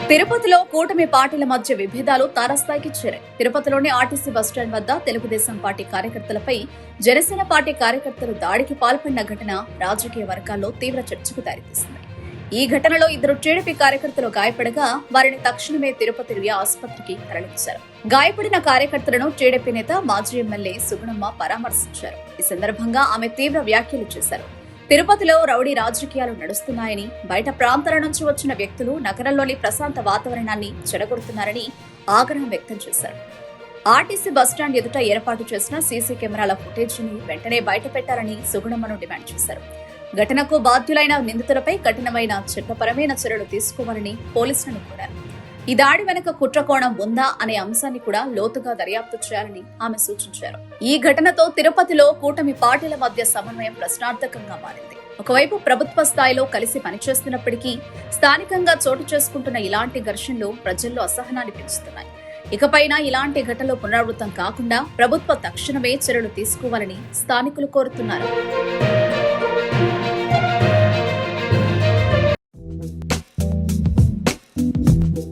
తిరుపతిలో కూటమి పార్టీల మధ్య విభేదాలు తారస్థాయికి చేరాయి. తిరుపతిలోని ఆర్టీసీ బస్టాండ్ వద్ద తెలుగుదేశం పార్టీ కార్యకర్తలపై జనసేన పార్టీ కార్యకర్తలు దాడికి పాల్పడిన ఘటన రాజకీయ వర్గాల్లో తీవ్ర చర్చకు దారితీసింది. ఈ ఘటనలో 2 టీడీపీ కార్యకర్తలు గాయపడగా వారిని తక్షణమే తిరుపతి రియా ఆసుపత్రికి తరలించారు. గాయపడిన కార్యకర్తలను టీడీపీ నేత మాజీ ఎమ్మెల్యే సుగుణమ్మ పరామర్శించారు. ఈ సందర్భంగా ఆమె తీవ్ర వ్యాఖ్యలు చేశారు. తిరుపతిలో రౌడీ రాజకీయాలు నడుస్తున్నాయని, బయట ప్రాంతాల నుంచి వచ్చిన వ్యక్తులు నగరంలోని ప్రశాంత వాతావరణాన్ని చెడగొడుతున్నారని ఆగ్రహం వ్యక్తం చేశారు. ఆర్టీసీ బస్టాండ్ ఎదుట ఏర్పాటు చేసిన సీసీ కెమెరాల ఫుటేజీని వెంటనే బయటపెట్టాలని సుగుణమ్మను డిమాండ్ చేశారు. ఘటనకు బాధ్యులైన నిందితులపై కఠినమైన చట్టపరమైన చర్యలు తీసుకోవాలని పోలీసులను కోరారు. ఈ దాడి వెనుక కుట్రకోణం ఉందా అనే అంశాన్ని కూడా లోతుగా దర్యాప్తు చేయాలని ఆమె సూచించారు. ఈ ఘటనతో తిరుపతిలో కూటమి పార్టీల మధ్య సమన్వయం ప్రశ్నార్థకంగా మారింది. ఒకవైపు ప్రభుత్వ స్థాయిలో కలిసి పనిచేస్తున్నప్పటికీ స్థానికంగా చోటు చేసుకుంటున్న ఇలాంటి ఘర్షణలు ప్రజల్లో అసహనాన్ని పెంచుతున్నాయి. ఇకపైన ఇలాంటి ఘటనలు పునరావృతం కాకుండా ప్రభుత్వ తక్షణమే చర్యలు తీసుకోవాలని స్థానికులు కోరుతున్నారు.